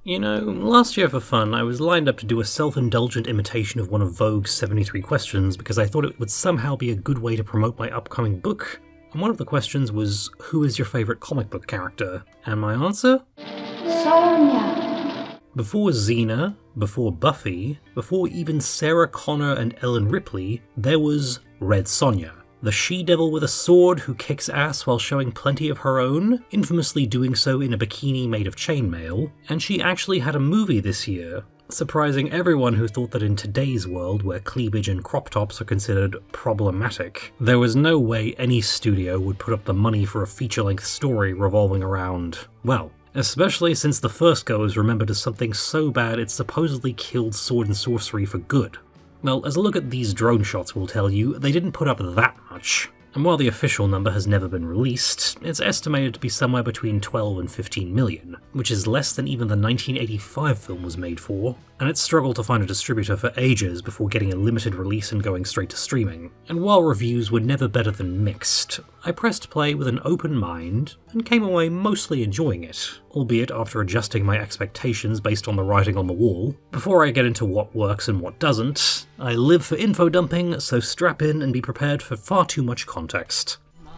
You know, last year for fun, I was lined up to do a self-indulgent imitation of one of Vogue's 73 questions because I thought it would somehow be a good way to promote my upcoming book. And one of the questions was, who is your favourite comic book character? And my answer? Sonja. Before Xena, before Buffy, before even Sarah Connor and Ellen Ripley, there was Red Sonja. The she-devil with a sword who kicks ass while showing plenty of her own, infamously doing so in a bikini made of chainmail, and she actually had a movie this year, surprising everyone who thought that in today's world, where cleavage and crop tops are considered problematic, there was no way any studio would put up the money for a feature-length story revolving around, well, especially since the first go is remembered as something so bad it supposedly killed sword and sorcery for good. Well, as a look at these drone shots will tell you, they didn't put up that much. And while the official number has never been released, it's estimated to be somewhere between 12 and 15 million, which is less than even the 1985 film was made for, and it struggled to find a distributor for ages before getting a limited release and going straight to streaming. And while reviews were never better than mixed, I pressed play with an open mind and came away mostly enjoying it, albeit after adjusting my expectations based on the writing on the wall. Before I get into what works and what doesn't, I live for info dumping, so strap in and be prepared for far too much context. My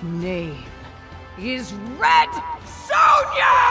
name is Red Sonja!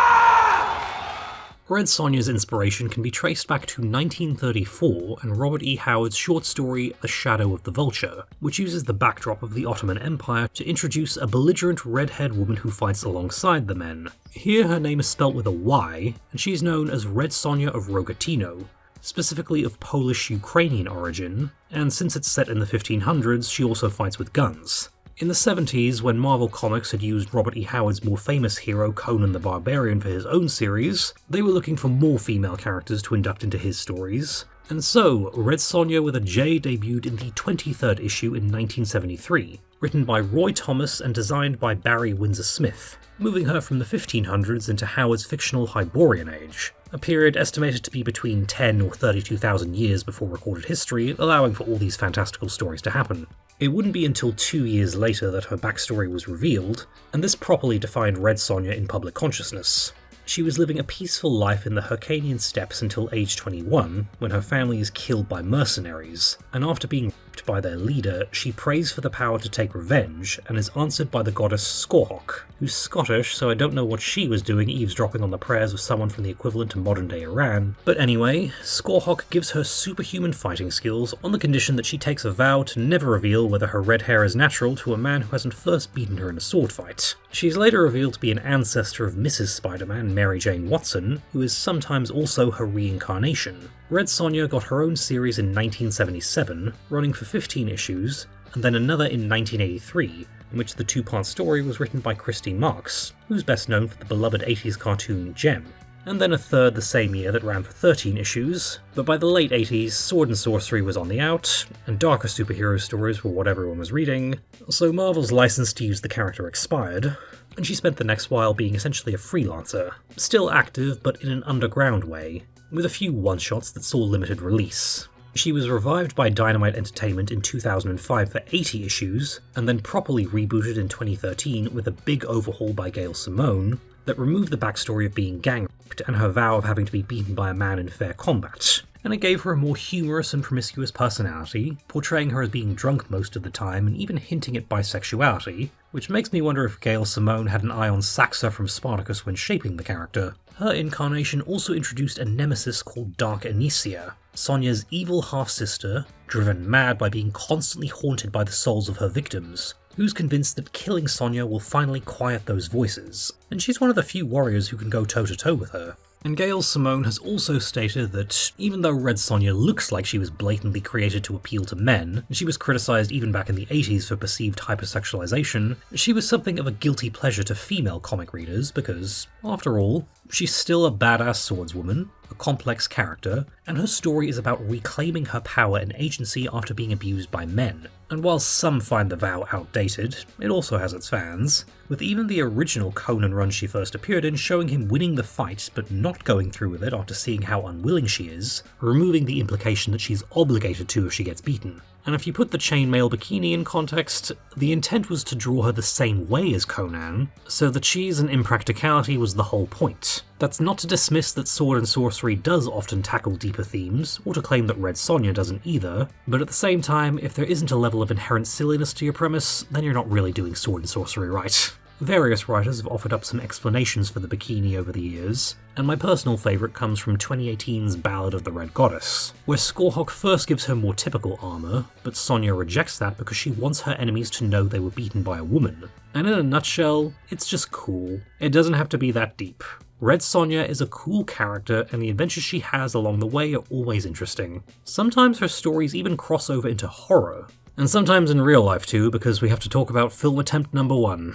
Red Sonja's inspiration can be traced back to 1934 and Robert E. Howard's short story The Shadow of the Vulture, which uses the backdrop of the Ottoman Empire to introduce a belligerent red-haired woman who fights alongside the men. Here her name is spelt with a Y, and she's known as Red Sonja of Rogatino, specifically of Polish-Ukrainian origin, and since it's set in the 1500s, she also fights with guns. In the 70s, when Marvel Comics had used Robert E. Howard's more famous hero Conan the Barbarian for his own series, they were looking for more female characters to induct into his stories, and so Red Sonja with a J debuted in the 23rd issue in 1973, written by Roy Thomas and designed by Barry Windsor Smith, moving her from the 1500s into Howard's fictional Hyborian Age, a period estimated to be between 10 or 32,000 years before recorded history, allowing for all these fantastical stories to happen. It wouldn't be until 2 years later that her backstory was revealed, and this properly defined Red Sonja in public consciousness. She was living a peaceful life in the Hyrcanian steppes until age 21, when her family is killed by mercenaries, and after being raped by their leader, she prays for the power to take revenge, and is answered by the goddess Skorhok, who's Scottish, so I don't know what she was doing eavesdropping on the prayers of someone from the equivalent to modern-day Iran. But anyway, Skorhok gives her superhuman fighting skills on the condition that she takes a vow to never reveal whether her red hair is natural to a man who hasn't first beaten her in a sword fight. She's later revealed to be an ancestor of Mrs. Spider-Man, Mary Jane Watson, who is sometimes also her reincarnation. Red Sonja got her own series in 1977, running for 15 issues, and then another in 1983, in which the two-part story was written by Christy Marks, who's best known for the beloved 80s cartoon Gem, and then a third the same year that ran for 13 issues, but by the late 80s, sword and sorcery was on the out, and darker superhero stories were what everyone was reading, so Marvel's license to use the character expired, and she spent the next while being essentially a freelancer, still active but in an underground way, with a few one-shots that saw limited release. She was revived by Dynamite Entertainment in 2005 for 80 issues, and then properly rebooted in 2013 with a big overhaul by Gail Simone that removed the backstory of being gang raped and her vow of having to be beaten by a man in fair combat, and it gave her a more humorous and promiscuous personality, portraying her as being drunk most of the time and even hinting at bisexuality, which makes me wonder if Gail Simone had an eye on Saxa from Spartacus when shaping the character. Her incarnation also introduced a nemesis called Dark Anicia, Sonja's evil half-sister, driven mad by being constantly haunted by the souls of her victims, who's convinced that killing Sonja will finally quiet those voices, and she's one of the few warriors who can go toe-to-toe with her. And Gail Simone has also stated that even though Red Sonja looks like she was blatantly created to appeal to men, and she was criticised even back in the 80s for perceived hypersexualization, she was something of a guilty pleasure to female comic readers because, after all, she's still a badass swordswoman, a complex character, and her story is about reclaiming her power and agency after being abused by men. And while some find the vow outdated, it also has its fans, with even the original Conan run she first appeared in showing him winning the fight but not going through with it after seeing how unwilling she is, removing the implication that she's obligated to if she gets beaten. And if you put the chainmail bikini in context, the intent was to draw her the same way as Conan, so the cheese and impracticality was the whole point. That's not to dismiss that sword and sorcery does often tackle deeper themes, or to claim that Red Sonja doesn't either, but at the same time, if there isn't a level of inherent silliness to your premise, then you're not really doing sword and sorcery right. Various writers have offered up some explanations for the bikini over the years, and my personal favourite comes from 2018's Ballad of the Red Goddess, where Skorhawk first gives her more typical armour, but Sonja rejects that because she wants her enemies to know they were beaten by a woman. And in a nutshell, it's just cool. It doesn't have to be that deep. Red Sonja is a cool character, and the adventures she has along the way are always interesting. Sometimes her stories even cross over into horror, and sometimes in real life too, because we have to talk about film attempt number 1.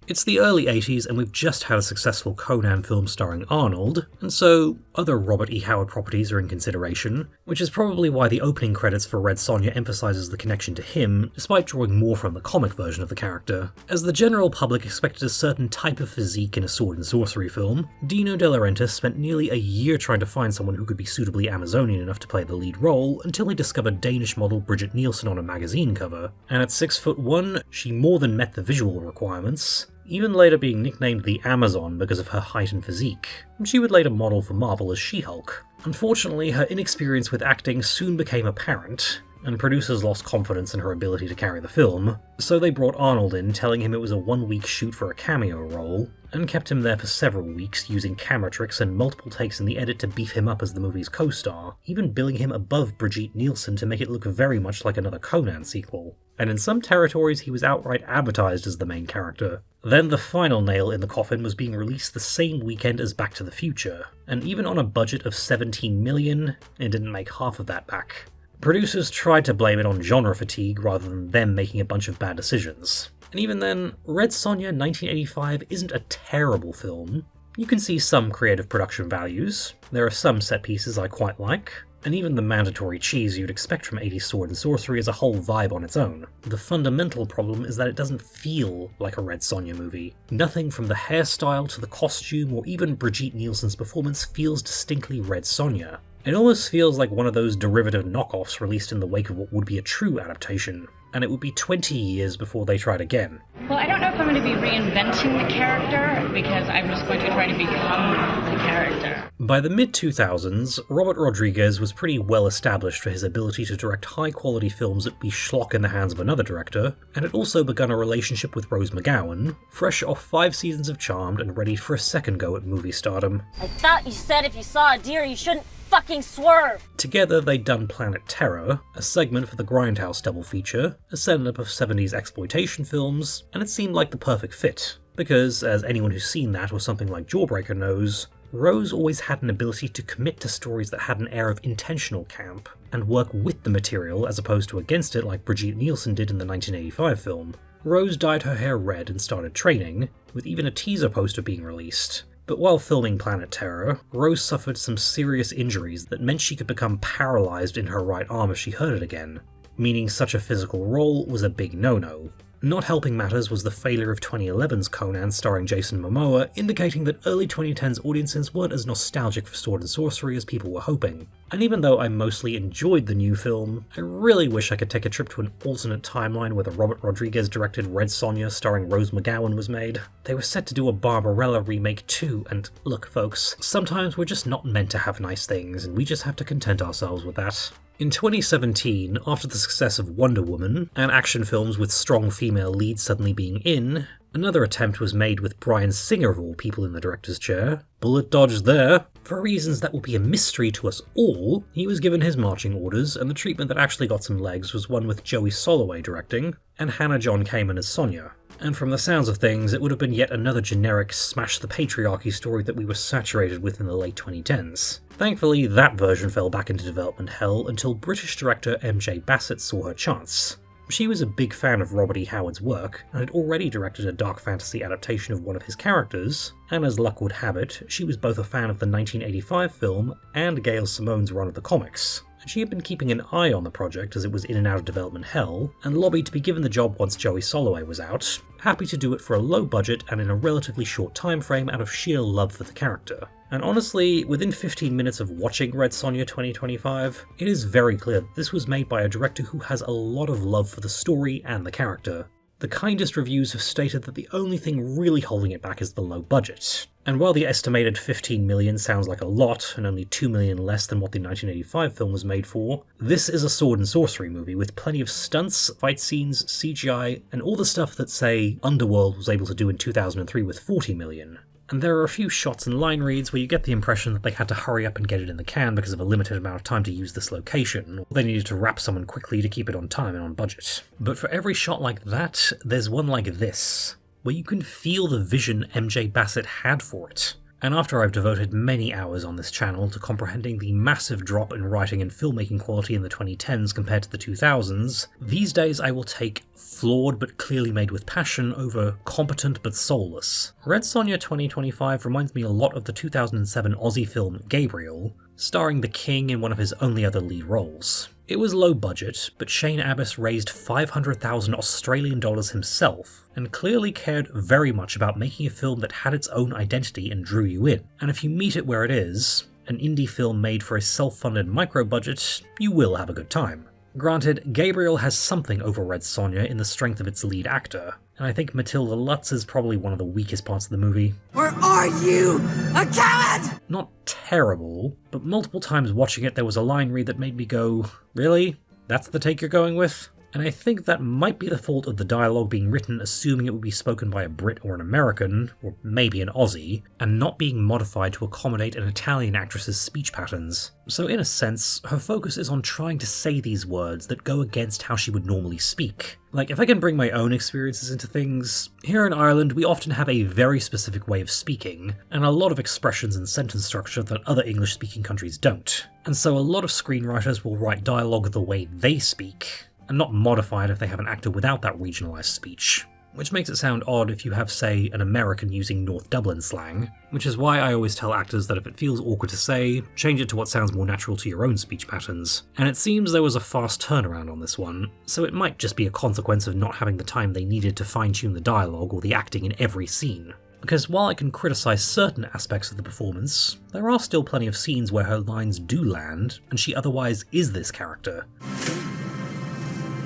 It's the early 80s and we've just had a successful Conan film starring Arnold, and so other Robert E. Howard properties are in consideration, which is probably why the opening credits for Red Sonja emphasises the connection to him, despite drawing more from the comic version of the character. As the general public expected a certain type of physique in a sword and sorcery film, Dino De Laurentiis spent nearly a year trying to find someone who could be suitably Amazonian enough to play the lead role, until he discovered Danish model Bridget Nielsen on a magazine cover, and at 6'1", she more than met the visual requirements, even later being nicknamed the Amazon because of her height and physique. She would later model for Marvel as She-Hulk. Unfortunately, her inexperience with acting soon became apparent, and producers lost confidence in her ability to carry the film, so they brought Arnold in, telling him it was a 1-week shoot for a cameo role, and kept him there for several weeks, using camera tricks and multiple takes in the edit to beef him up as the movie's co-star, even billing him above Brigitte Nielsen to make it look very much like another Conan sequel. And in some territories he was outright advertised as the main character. Then the final nail in the coffin was being released the same weekend as Back to the Future, and even on a budget of $17 million, it didn't make half of that back. Producers tried to blame it on genre fatigue rather than them making a bunch of bad decisions. And even then, Red Sonja 1985 isn't a terrible film. You can see some creative production values, there are some set pieces I quite like, and even the mandatory cheese you'd expect from 80s sword and sorcery is a whole vibe on its own. The fundamental problem is that it doesn't feel like a Red Sonja movie. Nothing from the hairstyle to the costume or even Brigitte Nielsen's performance feels distinctly Red Sonja. It almost feels like one of those derivative knockoffs released in the wake of what would be a true adaptation, and it would be 20 years before they tried again. Well, I don't know if I'm going to be reinventing the character, because I'm just going to try to become the character. By the mid-2000s, Robert Rodriguez was pretty well established for his ability to direct high-quality films that be schlock in the hands of another director, and had also begun a relationship with Rose McGowan, fresh off 5 seasons of Charmed and ready for a second go at movie stardom. I thought you said if you saw a deer, you shouldn't fucking swerve! Together they'd done Planet Terror, a segment for the Grindhouse double feature, a setup of 70s exploitation films, and it seemed like the perfect fit. Because, as anyone who's seen that or something like Jawbreaker knows, Rose always had an ability to commit to stories that had an air of intentional camp, and work with the material as opposed to against it like Brigitte Nielsen did in the 1985 film. Rose dyed her hair red and started training, with even a teaser poster being released. But while filming Planet Terror, Rose suffered some serious injuries that meant she could become paralysed in her right arm if she hurt it again, meaning such a physical role was a big no-no. Not helping matters was the failure of 2011's Conan starring Jason Momoa, indicating that early 2010s audiences weren't as nostalgic for sword and sorcery as people were hoping. And even though I mostly enjoyed the new film, I really wish I could take a trip to an alternate timeline where the Robert Rodriguez directed Red Sonja starring Rose McGowan was made. They were set to do a Barbarella remake too, and look folks, sometimes we're just not meant to have nice things, and we just have to content ourselves with that. In 2017, after the success of Wonder Woman, and action films with strong female leads suddenly being in, another attempt was made with Bryan Singer of all people in the director's chair. Bullet dodged there. For reasons that will be a mystery to us all, he was given his marching orders, and the treatment that actually got some legs was one with Joey Soloway directing, and Hannah John Kamen as Sonja. And from the sounds of things, it would have been yet another generic smash the patriarchy story that we were saturated with in the late 2010s. Thankfully, that version fell back into development hell until British director MJ Bassett saw her chance. She was a big fan of Robert E. Howard's work, and had already directed a dark fantasy adaptation of one of his characters, and as luck would have it, she was both a fan of the 1985 film and Gail Simone's run of the comics. She had been keeping an eye on the project as it was in and out of development hell, and lobbied to be given the job once Joey Soloway was out, happy to do it for a low budget and in a relatively short time frame out of sheer love for the character. And honestly, within 15 minutes of watching Red Sonja 2025, it is very clear that this was made by a director who has a lot of love for the story and the character. the kindest reviews have stated that the only thing really holding it back is the low budget. And while the estimated 15 million sounds like a lot, and only 2 million less than what the 1985 film was made for, this is a sword and sorcery movie with plenty of stunts, fight scenes, CGI, and all the stuff that, say, Underworld was able to do in 2003 with 40 million. And there are a few shots and line reads where you get the impression that they had to hurry up and get it in the can because of a limited amount of time to use this location, or they needed to wrap someone quickly to keep it on time and on budget. But for every shot like that, there's one like this, where you can feel the vision MJ Bassett had for it. And after I've devoted many hours on this channel to comprehending the massive drop in writing and filmmaking quality in the 2010s compared to the 2000s, these days I will take flawed but clearly made with passion over competent but soulless. Red Sonja 2025 reminds me a lot of the 2007 Aussie film Gabriel, starring the King in one of his only other lead roles. It was low budget, but Shane Abbas raised 500,000 Australian dollars himself, and clearly cared very much about making a film that had its own identity and drew you in. And if you meet it where it is, an indie film made for a self-funded micro-budget, you will have a good time. Granted, Gabriel has something over Red Sonja in the strength of its lead actor, and I think Matilda Lutz is probably one of the weakest parts of the movie. Or are you a coward? Not terrible, but multiple times watching it there was a line read that made me go, really? That's the take you're going with? And I think that might be the fault of the dialogue being written assuming it would be spoken by a Brit or an American, or maybe an Aussie, and not being modified to accommodate an Italian actress's speech patterns. So in a sense, her focus is on trying to say these words that go against how she would normally speak. Like, if I can bring my own experiences into things, here in Ireland we often have a very specific way of speaking, and a lot of expressions and sentence structure that other English-speaking countries don't. And so a lot of screenwriters will write dialogue the way they speak, and not modify it if they have an actor without that regionalised speech. Which makes it sound odd if you have, say, an American using North Dublin slang, which is why I always tell actors that if it feels awkward to say, change it to what sounds more natural to your own speech patterns. And it seems there was a fast turnaround on this one, so it might just be a consequence of not having the time they needed to fine-tune the dialogue or the acting in every scene. Because while I can criticise certain aspects of the performance, there are still plenty of scenes where her lines do land, and she otherwise is this character.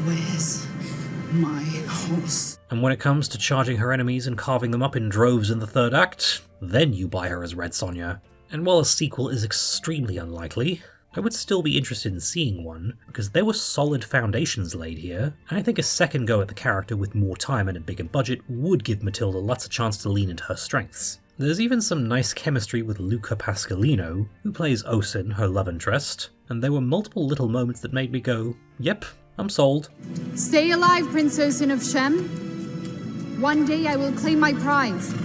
Where's my horse? And when it comes to charging her enemies and carving them up in droves in the third act, then you buy her as Red Sonja. And while a sequel is extremely unlikely, I would still be interested in seeing one, because there were solid foundations laid here, and I think a second go at the character with more time and a bigger budget would give Matilda Lutz a chance to lean into her strengths. There's even some nice chemistry with Luca Pasqualino, who plays Osin, her love interest, and there were multiple little moments that made me go, yep, I'm sold. Stay alive, Prince Osin of Shem. One day I will claim my prize.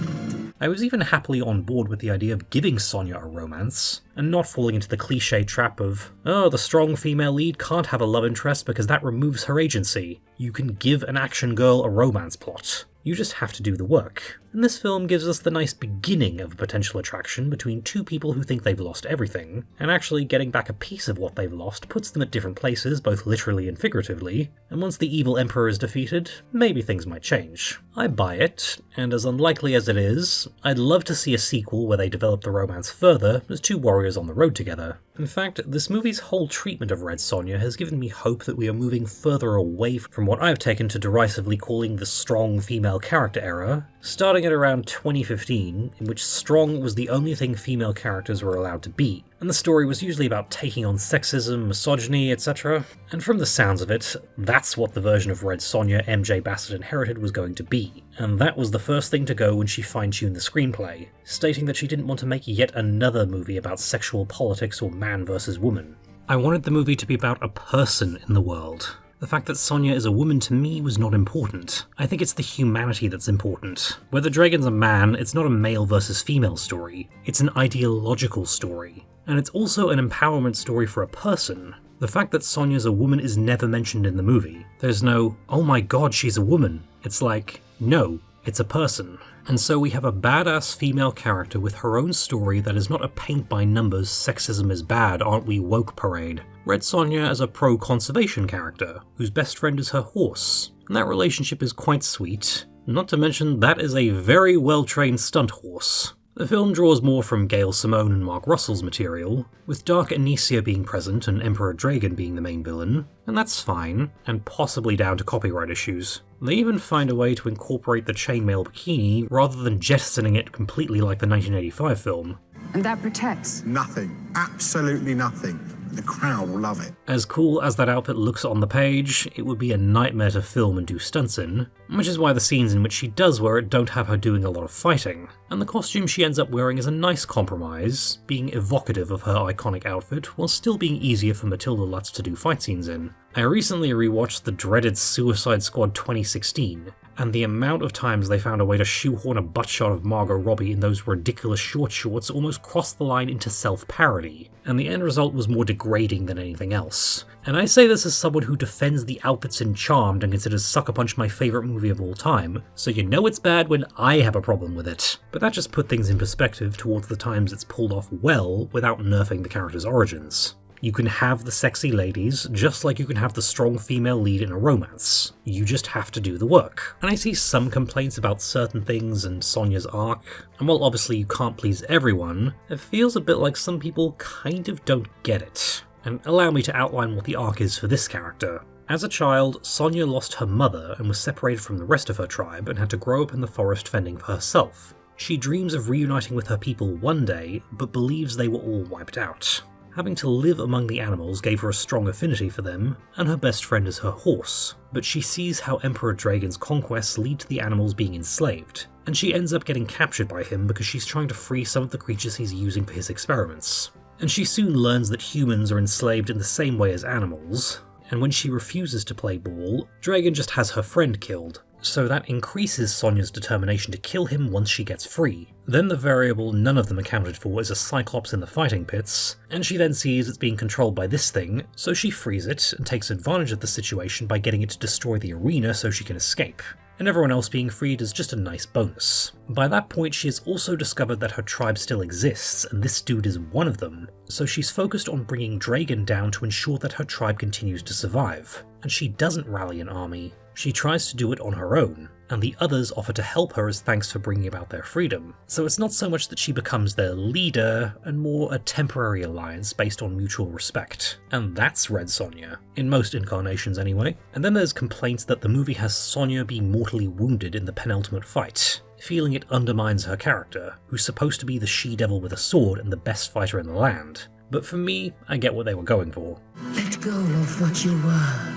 I was even happily on board with the idea of giving Sonja a romance, and not falling into the cliché trap of, oh, the strong female lead can't have a love interest because that removes her agency. You can give an action girl a romance plot. You just have to do the work. And this film gives us the nice beginning of a potential attraction between two people who think they've lost everything, and actually getting back a piece of what they've lost puts them at different places, both literally and figuratively, and once the evil emperor is defeated, maybe things might change. I buy it, and as unlikely as it is, I'd love to see a sequel where they develop the romance further as two warriors on the road together. In fact, this movie's whole treatment of Red Sonja has given me hope that we are moving further away from what I've taken to derisively calling the strong female character era, starting at around 2015, in which strong was the only thing female characters were allowed to be, and the story was usually about taking on sexism, misogyny, etc. And from the sounds of it, that's what the version of Red Sonja MJ Bassett inherited was going to be, and that was the first thing to go when she fine-tuned the screenplay, stating that she didn't want to make yet another movie about sexual politics or man versus woman. I wanted the movie to be about a person in the world. The fact that Sonja is a woman to me was not important. I think it's the humanity that's important. Whether Dragon's a man, it's not a male versus female story. It's an ideological story. And it's also an empowerment story for a person. The fact that Sonja's a woman is never mentioned in the movie. There's no, oh my god, she's a woman. It's like, no, it's a person. And so we have a badass female character with her own story that is not a paint-by-numbers sexism is bad, aren't we woke parade. Red Sonja as a pro-conservation character, whose best friend is her horse, and that relationship is quite sweet. Not to mention that is a very well-trained stunt horse. The film draws more from Gail Simone and Mark Russell's material, with Dark Anicia being present and Emperor Dragon being the main villain, and that's fine, and possibly down to copyright issues. They even find a way to incorporate the chainmail bikini rather than jettisoning it completely like the 1985 film. And that protects. Nothing. Absolutely nothing. The crowd will love it. As cool as that outfit looks on the page, it would be a nightmare to film and do stunts in, which is why the scenes in which she does wear it don't have her doing a lot of fighting, and the costume she ends up wearing is a nice compromise, being evocative of her iconic outfit while still being easier for Matilda Lutz to do fight scenes in. I recently rewatched the dreaded Suicide Squad 2016, and the amount of times they found a way to shoehorn a butt shot of Margot Robbie in those ridiculous short shorts almost crossed the line into self-parody, and the end result was more degrading than anything else. And I say this as someone who defends the outfits in Charmed and considers Sucker Punch my favourite movie of all time, so you know it's bad when I have a problem with it. But that just put things in perspective towards the times it's pulled off well without nerfing the character's origins. You can have the sexy ladies, just like you can have the strong female lead in a romance. You just have to do the work. And I see some complaints about certain things in Sonja's arc, and while obviously you can't please everyone, it feels a bit like some people kind of don't get it. And allow me to outline what the arc is for this character. As a child, Sonja lost her mother and was separated from the rest of her tribe and had to grow up in the forest fending for herself. She dreams of reuniting with her people one day, but believes they were all wiped out. Having to live among the animals gave her a strong affinity for them, and her best friend is her horse, but she sees how Emperor Dragon's conquests lead to the animals being enslaved, and she ends up getting captured by him because she's trying to free some of the creatures he's using for his experiments. And she soon learns that humans are enslaved in the same way as animals, and when she refuses to play ball, Dragon just has her friend killed. So that increases Sonja's determination to kill him once she gets free. Then the variable none of them accounted for is a Cyclops in the fighting pits, and she then sees it's being controlled by this thing, so she frees it and takes advantage of the situation by getting it to destroy the arena so she can escape. And everyone else being freed is just a nice bonus. By that point she has also discovered that her tribe still exists, and this dude is one of them, so she's focused on bringing Dragon down to ensure that her tribe continues to survive. And she doesn't rally an army. She tries to do it on her own, and the others offer to help her as thanks for bringing about their freedom. So it's not so much that she becomes their leader, and more a temporary alliance based on mutual respect. And that's Red Sonja, in most incarnations anyway. And then there's complaints that the movie has Sonja be mortally wounded in the penultimate fight, feeling it undermines her character, who's supposed to be the she-devil with a sword and the best fighter in the land. But for me, I get what they were going for. Let go of what you were,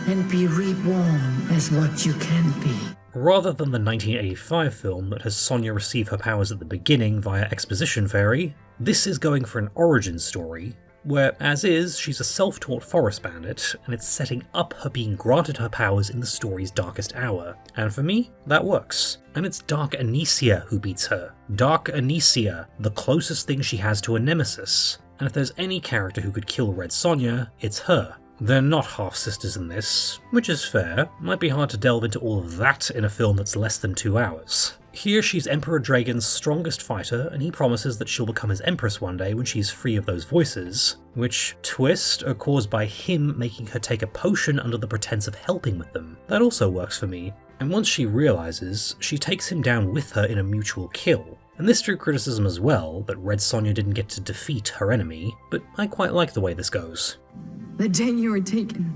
and be reborn as what you can be. Rather than the 1985 film that has Sonja receive her powers at the beginning via exposition fairy, this is going for an origin story, where, as is, she's a self-taught forest bandit, and it's setting up her being granted her powers in the story's darkest hour. And for me, that works. And it's Dark Anicia who beats her. Dark Anicia, the closest thing she has to a nemesis. And if there's any character who could kill Red Sonja, it's her. They're not half-sisters in this, which is fair. Might be hard to delve into all of that in a film that's less than 2 hours. Here she's Emperor Dragon's strongest fighter, and he promises that she'll become his empress one day when she's free of those voices, which, twist, are caused by him making her take a potion under the pretense of helping with them. That also works for me. And once she realizes, she takes him down with her in a mutual kill. And this drew criticism as well, that Red Sonja didn't get to defeat her enemy, but I quite like the way this goes. The day you were taken,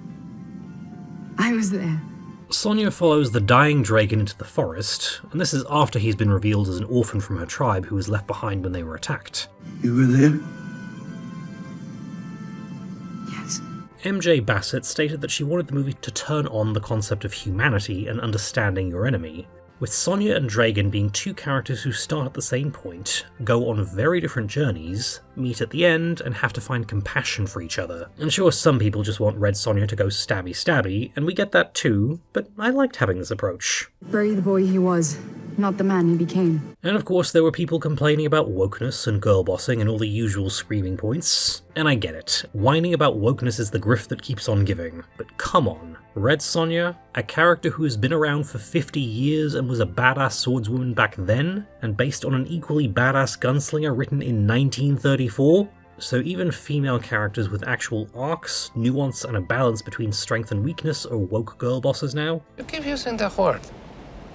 I was there. Sonja follows the dying Dragon into the forest, and this is after he's been revealed as an orphan from her tribe who was left behind when they were attacked. You were there? Yes. MJ Bassett stated that she wanted the movie to turn on the concept of humanity and understanding your enemy, with Sonja and Dragon being two characters who start at the same point, go on very different journeys, meet at the end, and have to find compassion for each other. And sure, some people just want Red Sonja to go stabby stabby, and we get that too, but I liked having this approach. Bury the boy he was, not the man he became. And of course there were people complaining about wokeness and girl bossing and all the usual screaming points, and I get it. Whining about wokeness is the grift that keeps on giving, but come on. Red Sonja, a character who has been around for 50 years and was a badass swordswoman back then, and based on an equally badass gunslinger written in 1934? So even female characters with actual arcs, nuance, and a balance between strength and weakness are woke girl bosses now? You keep using the word.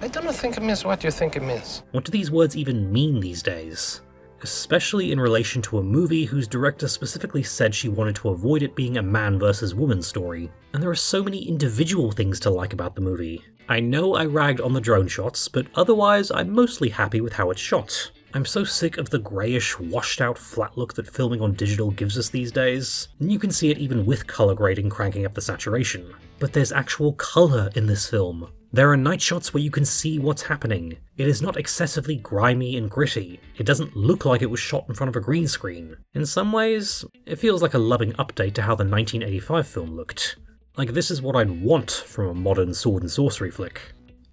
I don't think it means what you think it means. What do these words even mean these days? Especially in relation to a movie whose director specifically said she wanted to avoid it being a man versus woman story. And there are so many individual things to like about the movie. I know I ragged on the drone shots, but otherwise I'm mostly happy with how it's shot. I'm so sick of the greyish, washed out flat look that filming on digital gives us these days, and you can see it even with colour grading cranking up the saturation. But there's actual colour in this film. There are night shots where you can see what's happening. It is not excessively grimy and gritty. It doesn't look like it was shot in front of a green screen. In some ways, it feels like a loving update to how the 1985 film looked. Like, this is what I'd want from a modern sword and sorcery flick.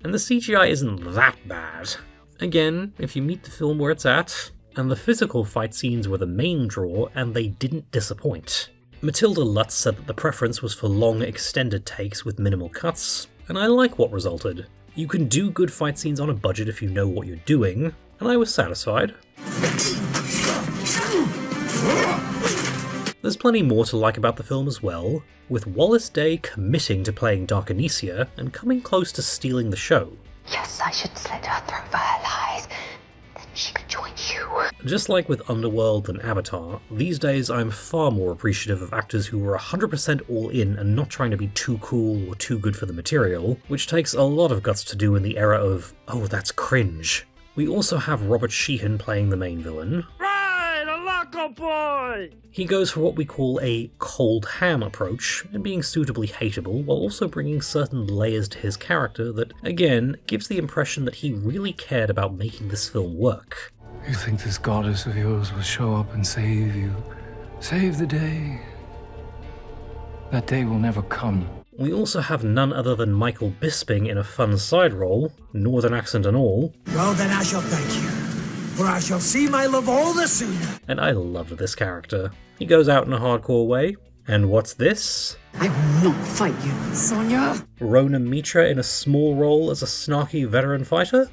And the CGI isn't that bad. Again, if you meet the film where it's at, and the physical fight scenes were the main draw, and they didn't disappoint. Matilda Lutz said that the preference was for long, extended takes with minimal cuts, and I like what resulted. You can do good fight scenes on a budget if you know what you're doing, and I was satisfied. There's plenty more to like about the film as well, with Wallace Day committing to playing Darkonesia and coming close to stealing the show. Yes, I should slit her throat for her lies. Then she could join you. Just like with Underworld and Avatar, these days I'm far more appreciative of actors who were 100% all in and not trying to be too cool or too good for the material, which takes a lot of guts to do in the era of, oh, that's cringe. We also have Robert Sheehan playing the main villain. Boy! He goes for what we call a cold ham approach, and being suitably hateable while also bringing certain layers to his character that, again, gives the impression that he really cared about making this film work. You think this goddess of yours will show up and save you? Save the day? That day will never come. We also have none other than Michael Bisping in a fun side role, northern accent and all. Well then I shall thank you, for I shall see my love all the sooner. And I loved this character. He goes out in a hardcore way. And what's this? I will not fight you, Sonja. Rona Mitra in a small role as a snarky veteran fighter?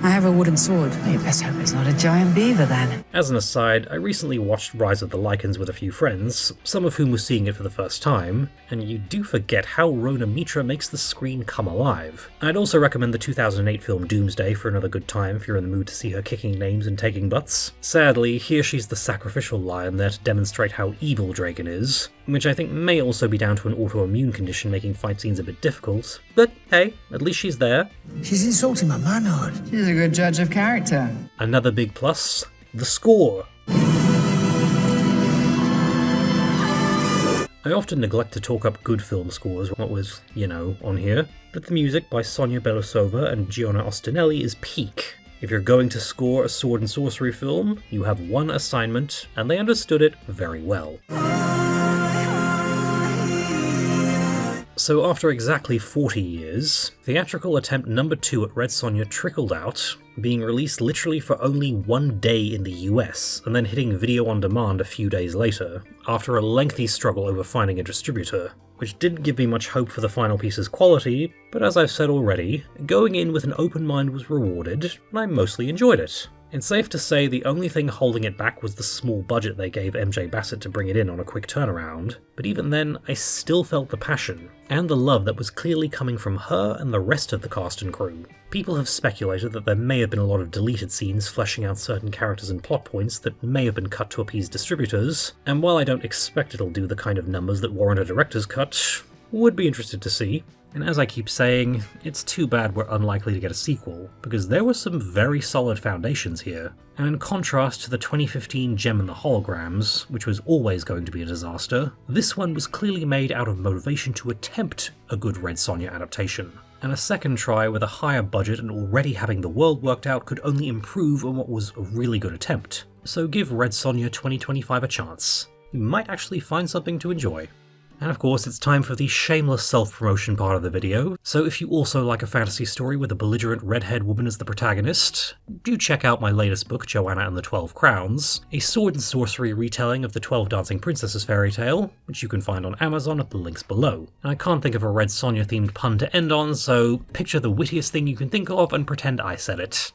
I have a wooden sword. You best hope it's not a giant beaver then. As an aside, I recently watched Rise of the Lycans with a few friends, some of whom were seeing it for the first time, and you do forget how Rona Mitra makes the screen come alive. I'd also recommend the 2008 film Doomsday for another good time if you're in the mood to see her kicking names and taking butts. Sadly, here she's the sacrificial lion there to demonstrate how evil Dragon is, which I think may also be down to an autoimmune condition making fight scenes a bit difficult, but hey, at least she's there. She's insulting my manhood. She's a good judge of character. Another big plus, the score. I often neglect to talk up good film scores, what was, on here, but the music by Sonja Belousova and Gianna Ostinelli is peak. If you're going to score a sword and sorcery film, you have one assignment, and they understood it very well. So after exactly 40 years, theatrical attempt number 2 at Red Sonja trickled out, being released literally for only 1 day in the US, and then hitting video on demand a few days later, after a lengthy struggle over finding a distributor, which didn't give me much hope for the final piece's quality, but as I've said already, going in with an open mind was rewarded, and I mostly enjoyed it. It's safe to say the only thing holding it back was the small budget they gave MJ Bassett to bring it in on a quick turnaround, but even then, I still felt the passion, and the love that was clearly coming from her and the rest of the cast and crew. People have speculated that there may have been a lot of deleted scenes fleshing out certain characters and plot points that may have been cut to appease distributors, and while I don't expect it'll do the kind of numbers that warrant a director's cut, would be interested to see. And as I keep saying, it's too bad we're unlikely to get a sequel, because there were some very solid foundations here. And in contrast to the 2015 Gem and the Holograms, which was always going to be a disaster, this one was clearly made out of motivation to attempt a good Red Sonja adaptation. And a second try with a higher budget and already having the world worked out could only improve on what was a really good attempt. So give Red Sonja 2025 a chance. You might actually find something to enjoy. And of course, it's time for the shameless self-promotion part of the video, so if you also like a fantasy story with a belligerent redhead woman as the protagonist, do check out my latest book, Joanna and the 12 Crowns, a sword and sorcery retelling of the 12 Dancing Princesses fairy tale, which you can find on Amazon at the links below. And I can't think of a Red Sonja themed pun to end on, so picture the wittiest thing you can think of and pretend I said it.